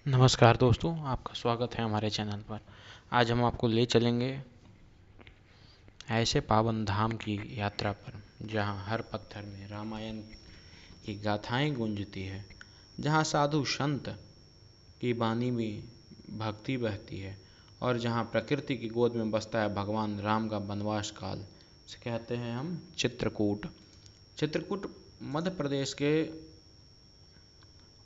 नमस्कार दोस्तों, आपका स्वागत है हमारे चैनल पर। आज हम आपको ले चलेंगे ऐसे पावन धाम की यात्रा पर जहां हर पत्थर में रामायण की गाथाएं गूंजती है, जहां साधु संत की वाणी में भक्ति बहती है और जहां प्रकृति की गोद में बसता है भगवान राम का वनवास काल। इसे कहते हैं हम चित्रकूट। चित्रकूट मध्य प्रदेश के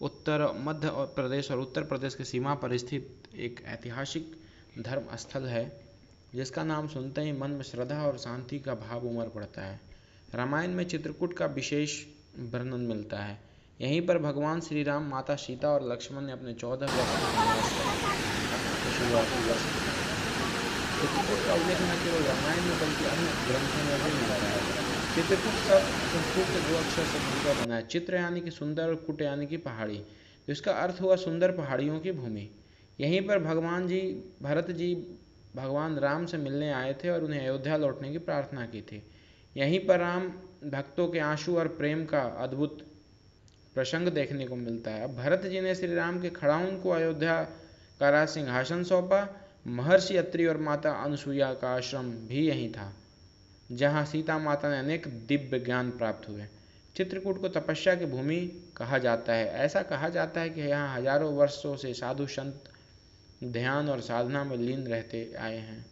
मध्य प्रदेश और उत्तर प्रदेश की सीमा पर स्थित एक ऐतिहासिक धर्म स्थल है, जिसका नाम सुनते ही मन में श्रद्धा और शांति का भाव उमड़ पड़ता है। रामायण में चित्रकूट का विशेष वर्णन मिलता है। यहीं पर भगवान श्री राम, माता सीता और लक्ष्मण ने अपने 14 वर्ष के वनवास की शुरुआती वर्ष चित्रकूट का उल्लेख न केवल रामायण में बल्कि अन्य ग्रंथों में भी मिलता है। चित्रकूट शब्द संस्कृत के दो अक्षर से मिलकर बना है। चित्र यानी कि सुंदर और कूट यानी कि पहाड़ी, जिसका अर्थ हुआ सुंदर पहाड़ियों की भूमि। यहीं पर भरत जी भगवान राम से मिलने आए थे और उन्हें अयोध्या लौटने की प्रार्थना की थी। यहीं पर राम भक्तों के आंसू और प्रेम का अद्भुत प्रसंग देखने को मिलता है। अब भरत जी ने श्री राम के खड़ाउन को अयोध्या का राज सिंहासन सौंपा। महर्षि अत्रि और माता अनुसुईया का आश्रम भी यहीं था, जहाँ सीता माता ने अनेक दिव्य ज्ञान प्राप्त हुए। चित्रकूट को तपस्या की भूमि कहा जाता है। ऐसा कहा जाता है कि यहाँ हजारों वर्षों से साधु संत ध्यान और साधना में लीन रहते आए हैं।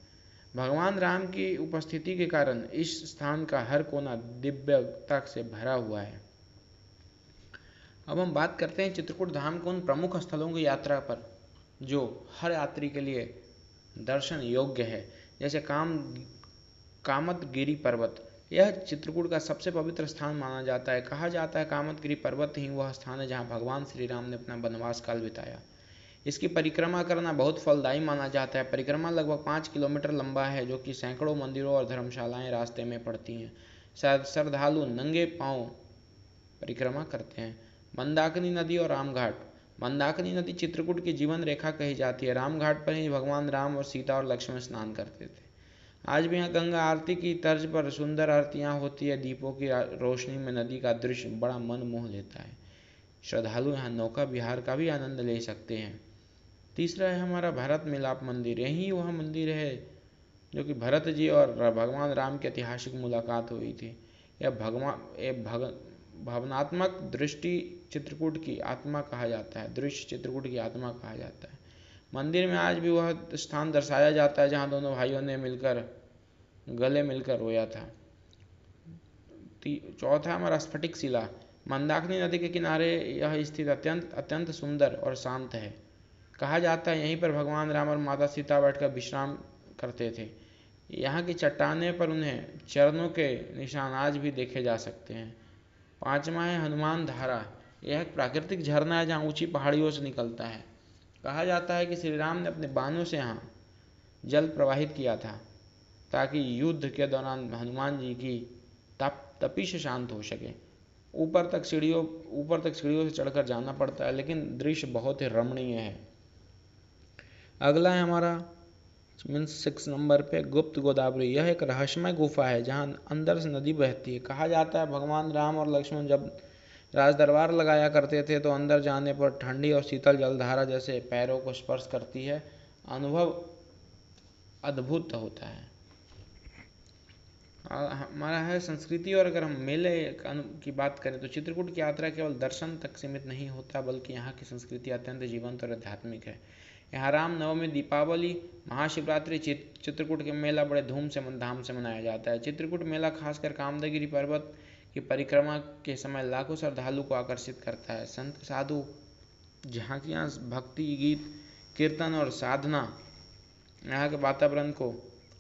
भगवान राम की उपस्थिति के कारण इस स्थान का हर कोना दिव्यता से भरा हुआ है। अब हम बात करते हैं चित्रकूट धाम के उन प्रमुख स्थलों की यात्रा पर जो हर यात्री के लिए दर्शन योग्य है, जैसे कामतगिरी पर्वत। यह चित्रकूट का सबसे पवित्र स्थान माना जाता है। कहा जाता है कामतगिरी पर्वत ही वह स्थान है जहाँ भगवान श्री राम ने अपना वनवास काल बिताया। इसकी परिक्रमा करना बहुत फलदायी माना जाता है। परिक्रमा लगभग 5 किलोमीटर लंबा है, जो कि सैकड़ों मंदिरों और धर्मशालाएं रास्ते में पड़ती हैं। श्रद्धालु नंगे पांव परिक्रमा करते हैं। मंदाकिनी नदी और रामघाट। मंदाकिनी नदी चित्रकूट की जीवन रेखा कही जाती है। रामघाट पर ही भगवान राम और सीता और लक्ष्मण स्नान करते थे। आज भी यहाँ गंगा आरती की तर्ज पर सुंदर आरतियाँ होती है। दीपों की रोशनी में नदी का दृश्य बड़ा मन मोह लेता है। श्रद्धालु यहाँ नौका विहार का भी आनंद ले सकते हैं। तीसरा है हमारा भरत मिलाप मंदिर। यही वह मंदिर है जो कि भरत जी और भगवान राम की ऐतिहासिक मुलाकात हुई थी। यह भावनात्मक दृष्टि चित्रकूट की आत्मा कहा जाता है। दृश्य चित्रकूट की आत्मा कहा जाता है। मंदिर में आज भी वह स्थान दर्शाया जाता है जहाँ दोनों भाइयों ने गले मिलकर रोया था। चौथा हमारा स्फटिक शिला। मंदाकिनी नदी के किनारे यह स्थित अत्यंत सुंदर और शांत है। कहा जाता है यहीं पर भगवान राम और माता सीता बैठकर विश्राम करते थे। यहाँ की चट्टाने पर उन्हें चरणों के निशान आज भी देखे जा सकते हैं। पांचवा है हनुमान धारा। यह एक प्राकृतिक झरना है जहाँ ऊंची पहाड़ियों से निकलता है। कहा जाता है कि श्री राम ने अपने बाणों से यहाँ जल प्रवाहित किया था ताकि युद्ध के दौरान हनुमान जी की तपिश शांत हो सके। ऊपर तक सीढ़ियों से चढ़कर जाना पड़ता है, लेकिन दृश्य बहुत ही रमणीय है। अगला है हमारा 6 नंबर पे गुप्त गोदावरी। यह एक रहस्यमय गुफा है जहाँ अंदर से नदी बहती है। कहा जाता है भगवान राम और लक्ष्मण जब राज दरबार लगाया करते थे तो अंदर जाने पर ठंडी और शीतल जलधारा जैसे पैरों को स्पर्श करती है। अनुभव अद्भुत होता है। हमारा है संस्कृति। और अगर हम मेले की बात करें तो चित्रकूट की यात्रा केवल दर्शन तक सीमित नहीं होता, बल्कि यहाँ की संस्कृति अत्यंत जीवंत और आध्यात्मिक है। यहाँ राम नवमी, दीपावली, महाशिवरात्रि, चित्रकूट के मेला बड़े धाम से मनाया जाता है। चित्रकूट मेला खासकर कामदगिरी पर्वत की परिक्रमा के समय लाखों श्रद्धालु को आकर्षित करता है। संत साधु झांकियाँ, भक्ति गीत, कीर्तन और साधना यहाँ के वातावरण को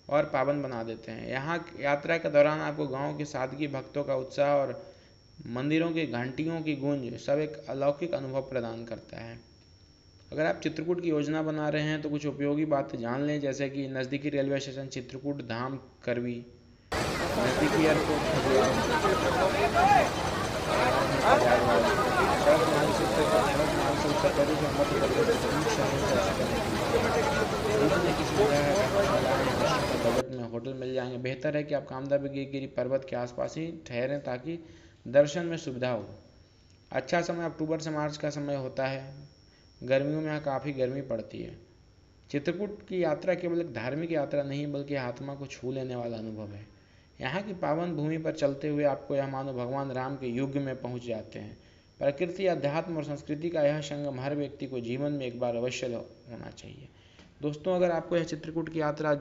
और पावन बना देते हैं। यहाँ यात्रा के दौरान आपको गांव की सादगी, भक्तों का उत्साह और मंदिरों की घंटियों की गूंज सब एक अलौकिक अनुभव प्रदान करता है। अगर आप चित्रकूट की योजना बना रहे हैं तो कुछ उपयोगी बातें जान लें, जैसे कि नज़दीकी रेलवे स्टेशन चित्रकूट धाम करवी, नज़दीकी एयरपोर्ट बजट में होटल मिल जाएंगे। बेहतर है कि आप कामदगिरी पर्वत के आसपास ही ठहरें ताकि दर्शन में सुविधा हो। अच्छा समय अक्टूबर से मार्च का समय होता है। गर्मियों में यहाँ काफ़ी गर्मी पड़ती है। चित्रकूट की यात्रा केवल एक धार्मिक यात्रा नहीं बल्कि आत्मा को छू लेने वाला अनुभव है। यहाँ की पावन भूमि पर चलते हुए आपको यह मानो भगवान राम के युग में पहुँच जाते हैं। प्रकृति, अध्यात्म और संस्कृति का यह संगम हर व्यक्ति को जीवन में एक बार अवश्य होना चाहिए। दोस्तों, अगर आपको यह चित्रकूट की यात्रा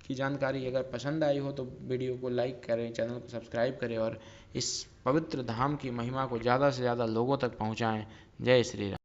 की जानकारी अगर पसंद आई हो तो वीडियो को लाइक करें, चैनल को सब्सक्राइब करें और इस पवित्र धाम की महिमा को ज़्यादा से ज़्यादा लोगों तक पहुँचाएँ। जय श्री राम।